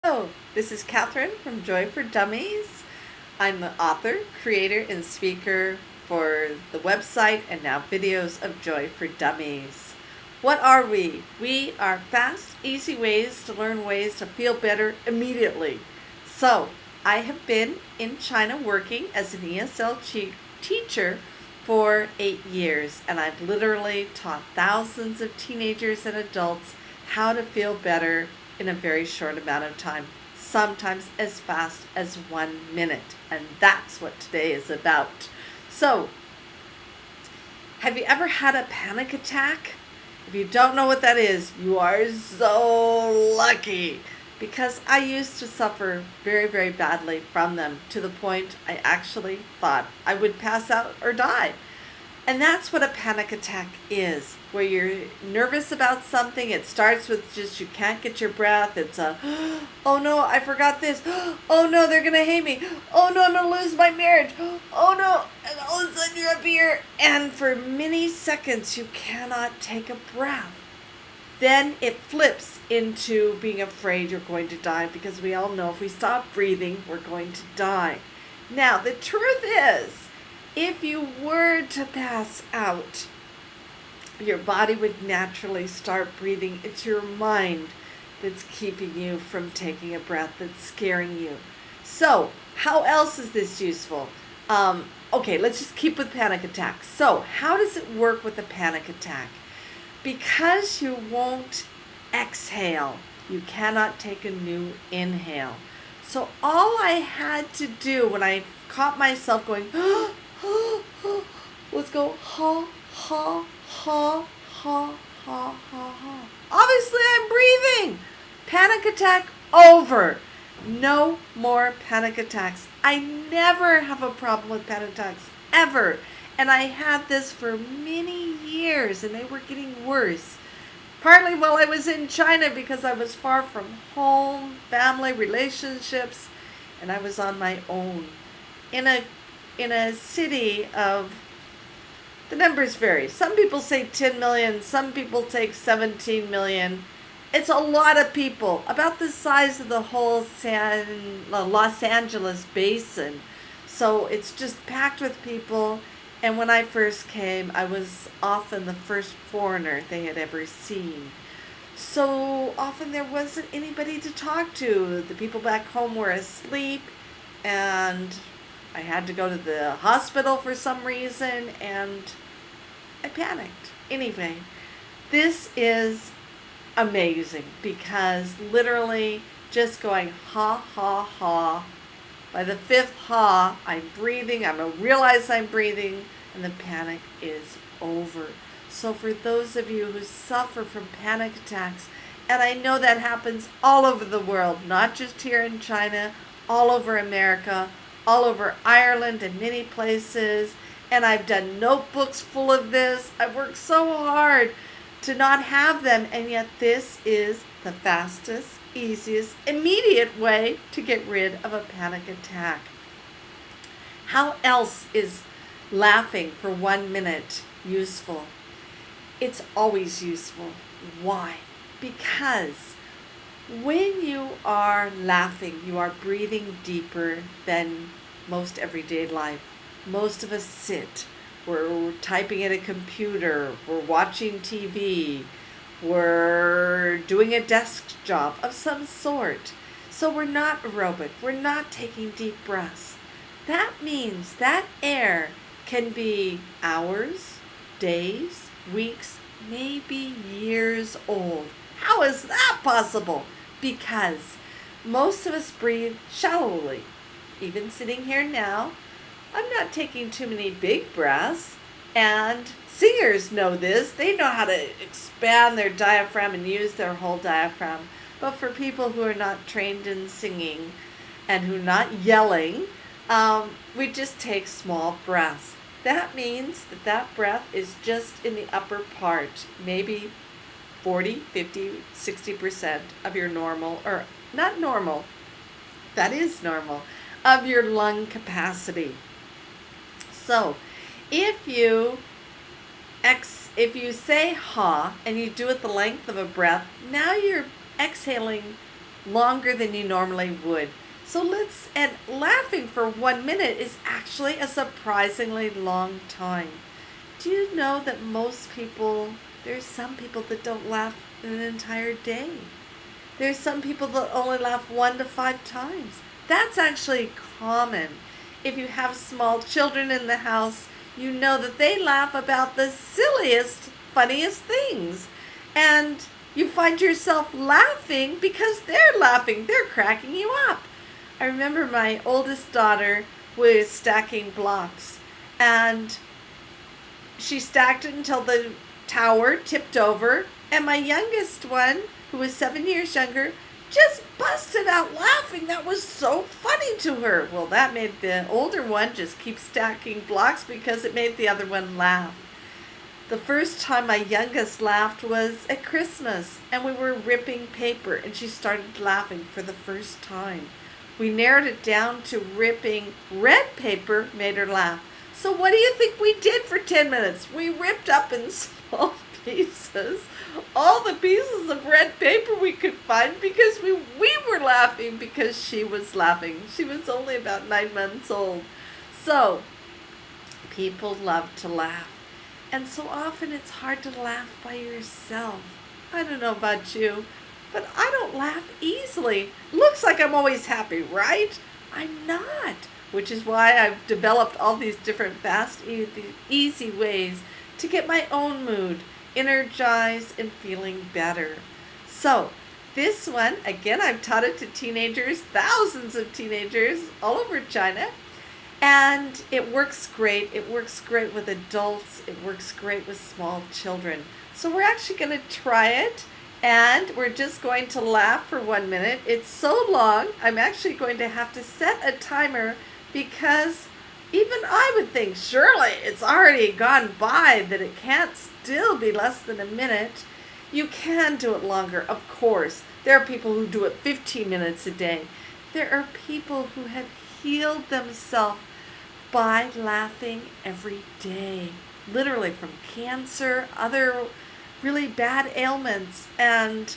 Hello, this is Catherine from Joy for Dummies. I'm the author, creator, and speaker for the website and now videos of Joy for Dummies. What are we? We are fast, easy ways to learn ways to feel better immediately. So, I have been in China working as an ESL teacher for 8 years, and I've literally taught thousands of teenagers and adults how to feel better in a very short amount of time, sometimes as fast as 1 minute. And that's what today is about. So, have you ever had a panic attack? If you don't know what that is, you are so lucky, because I used to suffer very, very badly from them to the point I actually thought I would pass out or die. And that's what a panic attack is, where you're nervous about something. It starts with just you can't get your breath. It's a, oh no, I forgot this. Oh no, they're going to hate me. Oh no, I'm going to lose my marriage. Oh no. And all of a sudden you're up here. And for many seconds you cannot take a breath. Then it flips into being afraid you're going to die, because we all know if we stop breathing, we're going to die. Now, the truth is, if you were to pass out, your body would naturally start breathing. It's your mind that's keeping you from taking a breath, that's scaring you. So, how else is this useful? Okay, let's just keep with panic attacks. So, how does it work with a panic attack? Because you won't exhale, you cannot take a new inhale. So, all I had to do when I caught myself going, let's go, ha, ha, ha, ha, ha, ha, ha. Obviously, I'm breathing. Panic attack over. No more panic attacks. I never have a problem with panic attacks, ever. And I had this for many years, and they were getting worse. Partly while I was in China, because I was far from home, family, relationships, and I was on my own. In a city of, the numbers vary. Some people say 10 million, some people take 17 million. It's a lot of people, about the size of the whole Los Angeles basin. So it's just packed with people. And when I first came, I was often the first foreigner they had ever seen. So often there wasn't anybody to talk to. The people back home were asleep, and I had to go to the hospital for some reason, and I panicked. Anyway, this is amazing, because literally just going ha, ha, ha. By the fifth ha, I'm breathing, I realize I'm breathing, and the panic is over. So for those of you who suffer from panic attacks, and I know that happens all over the world, not just here in China, all over America, all over Ireland and many places, and I've done notebooks full of this. I've worked so hard to not have them, and yet this is the fastest, easiest, immediate way to get rid of a panic attack. How else is laughing for 1 minute useful? It's always useful. Why? Because when you are laughing, you are breathing deeper than most everyday life. Most of us sit. We're typing at a computer. We're watching TV. We're doing a desk job of some sort. So we're not aerobic. We're not taking deep breaths. That means that air can be hours, days, weeks, maybe years old. How is that possible? Because most of us breathe shallowly. Even sitting here now, I'm not taking too many big breaths. And singers know this. They know how to expand their diaphragm and use their whole diaphragm. But for people who are not trained in singing and who are not yelling, we just take small breaths. That means that breath is just in the upper part, maybe 40, 50, 60% of your normal, or not normal, that is normal, of your lung capacity. So if you if you say ha and you do it the length of a breath, now you're exhaling longer than you normally would. And laughing for 1 minute is actually a surprisingly long time. Do you know that there's some people that don't laugh an entire day? There's some people that only laugh 1 to 5 times. That's actually common. If you have small children in the house, you know that they laugh about the silliest, funniest things. And you find yourself laughing because they're laughing. They're cracking you up. I remember my oldest daughter was stacking blocks, and she stacked it until the tower tipped over, and my youngest one, who was 7 years younger, just busted out laughing. That was so funny to her. Well, that made the older one just keep stacking blocks because it made the other one laugh. The first time my youngest laughed was at Christmas, and we were ripping paper, and she started laughing for the first time. We narrowed it down to ripping red paper made her laugh. So what do you think we did for 10 minutes? We ripped up in small pieces all the pieces of red paper we could find because we were laughing because she was laughing. She was only about 9 months old. So people love to laugh. And so often it's hard to laugh by yourself. I don't know about you, but I don't laugh easily. Looks like I'm always happy, right? I'm not, which is why I've developed all these different fast, easy ways to get my own mood energized and feeling better. So this one, again, I've taught it to teenagers, thousands of teenagers all over China. And it works great. It works great with adults. It works great with small children. So we're actually going to try it. And we're just going to laugh for 1 minute. It's so long, I'm actually going to have to set a timer because even I would think, surely it's already gone by, that it can't still be less than a minute. You can do it longer, of course. There are people who do it 15 minutes a day. There are people who have healed themselves by laughing every day, literally from cancer, other really bad ailments. And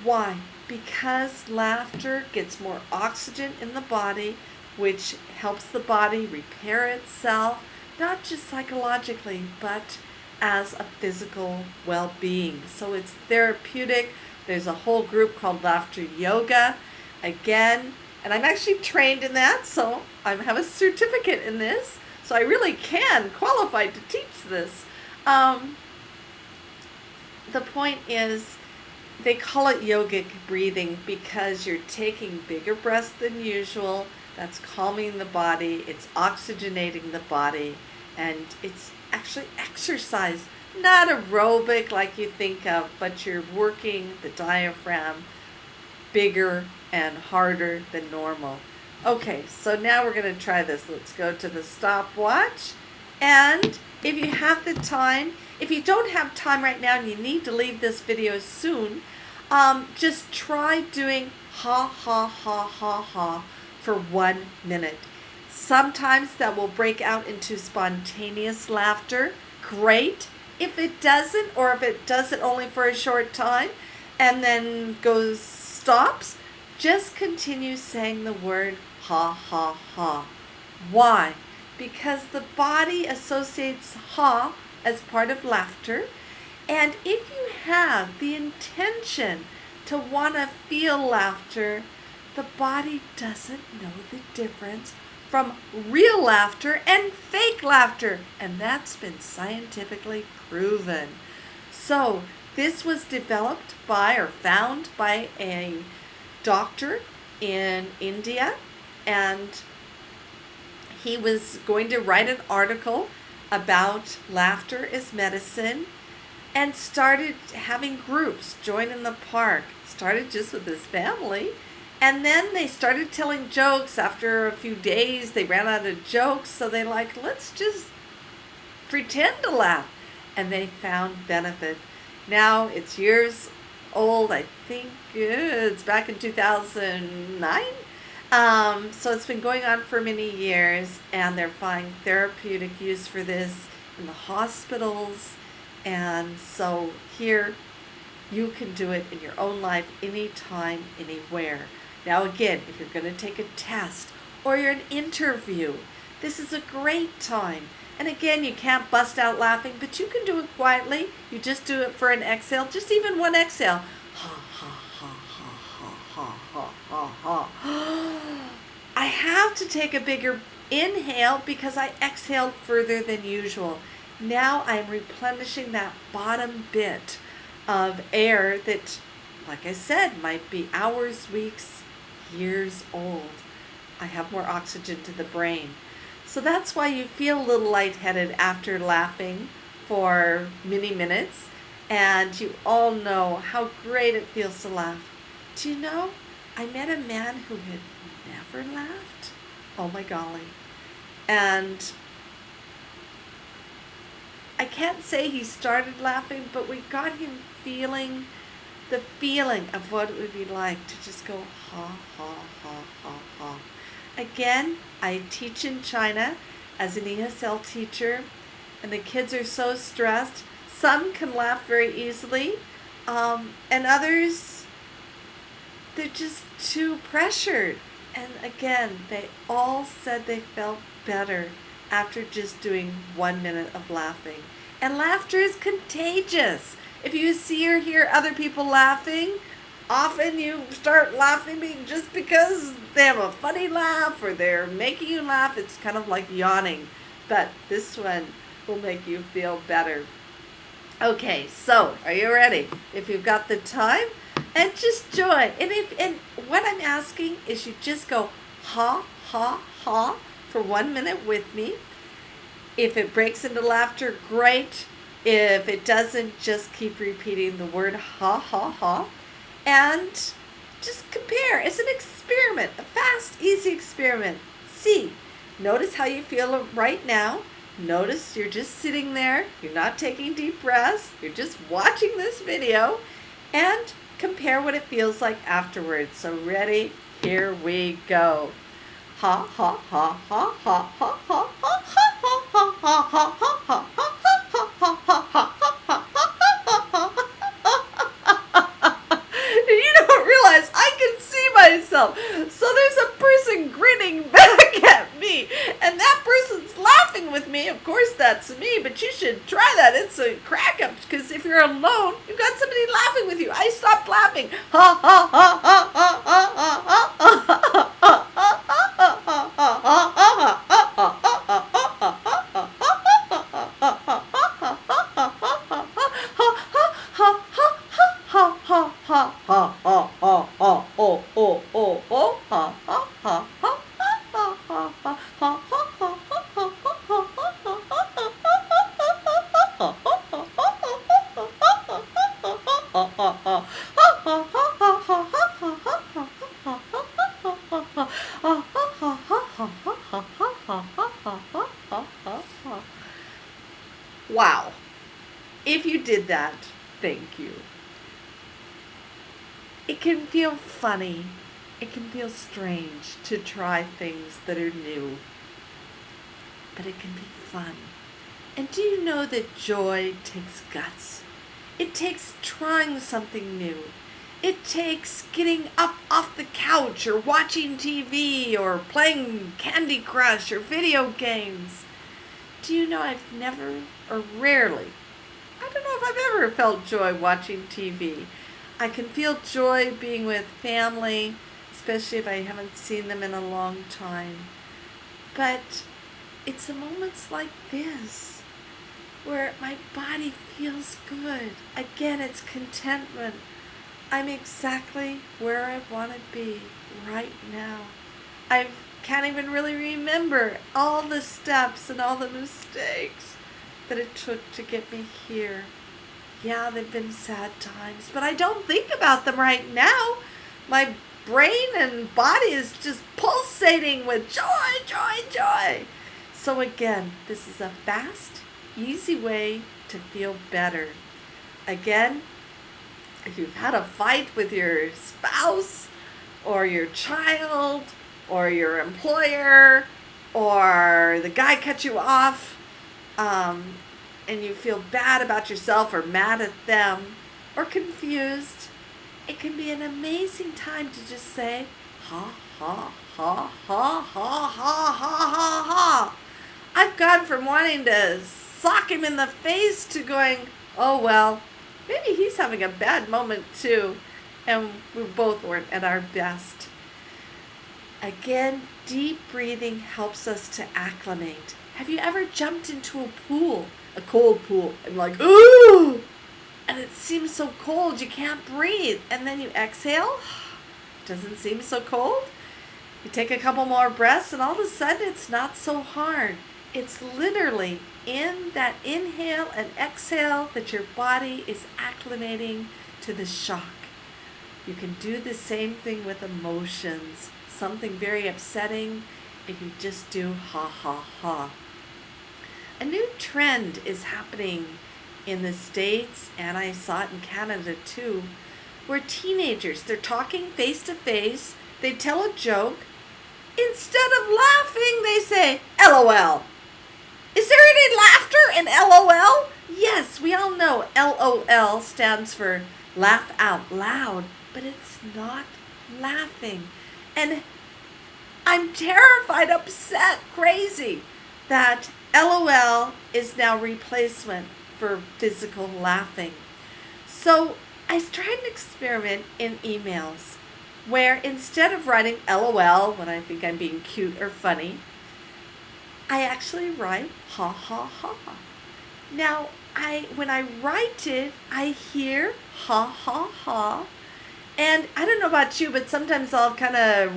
why? Because laughter gets more oxygen in the body, which helps the body repair itself, not just psychologically, but as a physical well-being. So it's therapeutic. There's a whole group called Laughter Yoga. Again, and I'm actually trained in that, so I have a certificate in this, so I really can qualify to teach this. The point is, they call it yogic breathing because you're taking bigger breaths than usual. That's calming the body, it's oxygenating the body, and it's actually exercise, not aerobic like you think of, but you're working the diaphragm bigger and harder than normal. Okay, so now we're going to try this. Let's go to the stopwatch. And if you have the time, if you don't have time right now and you need to leave this video soon, just try doing ha ha ha ha ha for 1 minute. Sometimes that will break out into spontaneous laughter. Great. If it doesn't, or if it does it only for a short time and then stops, just continue saying the word ha ha ha. Why? Because the body associates ha as part of laughter. And if you have the intention to want to feel laughter, the body doesn't know the difference from real laughter and fake laughter. And that's been scientifically proven. So this was developed by or found by a doctor in India, and he was going to write an article about laughter as medicine and started having groups join in the park. Started just with his family, and then they started telling jokes. After a few days they ran out of jokes, so they let's just pretend to laugh, and they found benefit. Now it's years old. I think it's back in 2009. So it's been going on for many years, and they're finding therapeutic use for this in the hospitals. And so here You can do it in your own life, anytime, anywhere. Now again, if you're going to take a test or you're an interview, this is a great time. And again, you can't bust out laughing, but you can do it quietly. You just do it for an exhale, just even one exhale. Ha, ha, ha, ha, ha, ha, ha, ha, ha. I have to take a bigger inhale because I exhaled further than usual. Now I'm replenishing that bottom bit of air that, like I said, might be hours, weeks, years old. I have more oxygen to the brain. So that's why you feel a little lightheaded after laughing for many minutes. And you all know how great it feels to laugh. Do you know, I met a man who had never laughed. Oh my golly. And I can't say he started laughing, but we got him feeling the feeling of what it would be like to just go ha, ha, ha, ha, ha. Again, I teach in China as an ESL teacher, and the kids are so stressed. Some can laugh very easily, and others, they're just too pressured. And again, they all said they felt better after just doing 1 minute of laughing. And laughter is contagious. If you see or hear other people laughing, often you start laughing just because they have a funny laugh or they're making you laugh. It's kind of like yawning, but this one will make you feel better. Okay, so are you ready? If you've got the time, and just join. And what I'm asking is you just go ha, ha, ha for 1 minute with me. If it breaks into laughter, great. If it doesn't, just keep repeating the word ha, ha, ha. And just compare. It's an experiment, a fast, easy experiment. See, notice how you feel right now. Notice you're just sitting there. You're not taking deep breaths. You're just watching this video. And compare what it feels like afterwards. So ready? Here we go. Ha, ha, ha, ha, ha, ha, ha, ha, ha, ha, ha, ha, ha, ha, ha. You don't realize I can see myself. So there's a person grinning back at me, and that person's laughing with me. Of course, that's me, but you should try that. It's a crack up, because if you're alone, you've got somebody laughing with you. I stopped laughing. Ha ha ha ha ha ha ha ha ha. Wow. If you did that, thank you. It can feel funny. It can feel strange to try things that are new. But it can be fun. And do you know that joy takes guts? It takes trying something new. It takes getting up off the couch or watching TV or playing Candy Crush or video games. Do you know I've never or rarely, I don't know if I've ever felt joy watching TV. I can feel joy being with family, especially if I haven't seen them in a long time. But it's the moments like this where my body feels good. Again, it's contentment. I'm exactly where I want to be right now. I can't even really remember all the steps and all the mistakes that it took to get me here. Yeah, they've been sad times, but I don't think about them right now. My brain and body is just pulsating with joy, joy, joy. So again, this is a fast, easy way to feel better. Again, if you've had a fight with your spouse or your child or your employer or the guy cut you off, and you feel bad about yourself or mad at them, or confused, it can be an amazing time to just say, ha, ha, ha, ha, ha, ha, ha, ha, ha. I've gone from wanting to sock him in the face to going, oh, well, maybe he's having a bad moment too. And we both weren't at our best. Again, deep breathing helps us to acclimate. Have you ever jumped into a pool, a cold pool, and like, ooh, and it seems so cold you can't breathe, and then you exhale, doesn't seem so cold. You take a couple more breaths and all of a sudden it's not so hard. It's literally in that inhale and exhale that your body is acclimating to the shock. You can do the same thing with emotions. Something very upsetting, if you just do ha ha ha. A new trend is happening in the States, and I saw it in Canada too, where teenagers, they're talking face to face, they tell a joke, instead of laughing, they say, LOL. Is there any laughter in LOL? Yes, we all know LOL stands for laugh out loud, but it's not laughing. And I'm terrified, upset, crazy that LOL is now replacement for physical laughing. So I tried an experiment in emails where instead of writing LOL when I think I'm being cute or funny, I actually write ha ha ha. Now, when I write it, I hear ha ha ha. And I don't know about you, but sometimes I'll kind of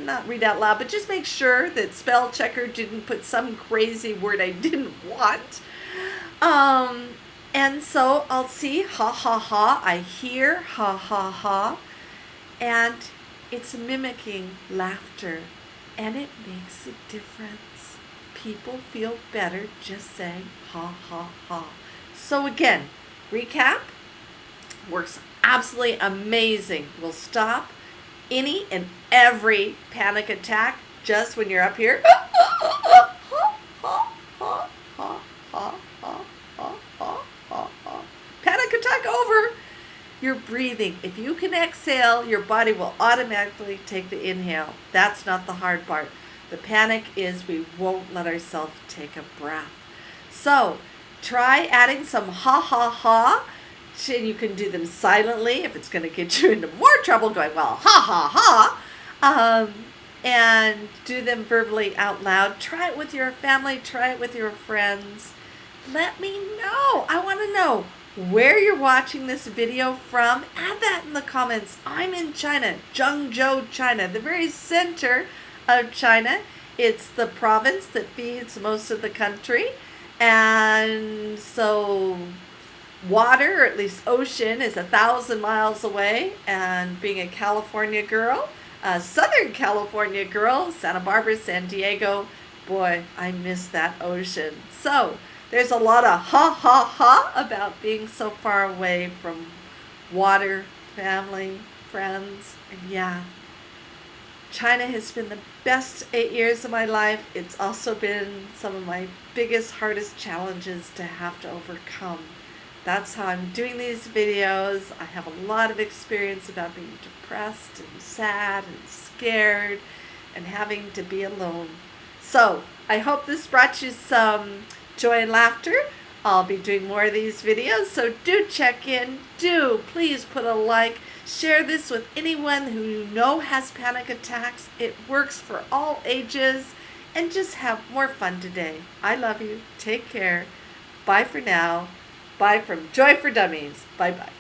not read out loud, but just make sure that spell checker didn't put some crazy word I didn't want. And so I'll see ha ha ha, I hear ha ha ha, and it's mimicking laughter, and it makes a difference. People feel better just saying ha ha ha. So again, recap, works absolutely amazing. Will stop any and every panic attack just when you're up here. Panic attack over. You're breathing. If you can exhale, your body will automatically take the inhale. That's not the hard part. The panic is we won't let ourselves take a breath. So try adding some ha ha ha. And you can do them silently if it's going to get you into more trouble going, well, ha ha ha. And do them verbally out loud. Try it with your family. Try it with your friends. Let me know. I want to know where you're watching this video from. Add that in the comments. I'm in China, Zhengzhou, China, the very center of China. It's the province that feeds most of the country. And so water, or at least ocean, is 1,000 miles away. And being a California girl, a Southern California girl, Santa Barbara, San Diego, boy, I miss that ocean. So there's a lot of ha ha ha about being so far away from water, family, friends, and yeah. China has been the best 8 years of my life. It's also been some of my biggest, hardest challenges to have to overcome. That's how I'm doing these videos. I have a lot of experience about being depressed and sad and scared and having to be alone. So I hope this brought you some joy and laughter. I'll be doing more of these videos, so do check in. Do please put a like. Share this with anyone who you know has panic attacks. It works for all ages. And just have more fun today. I love you. Take care. Bye for now. Bye from Joy for Dummies. Bye-bye.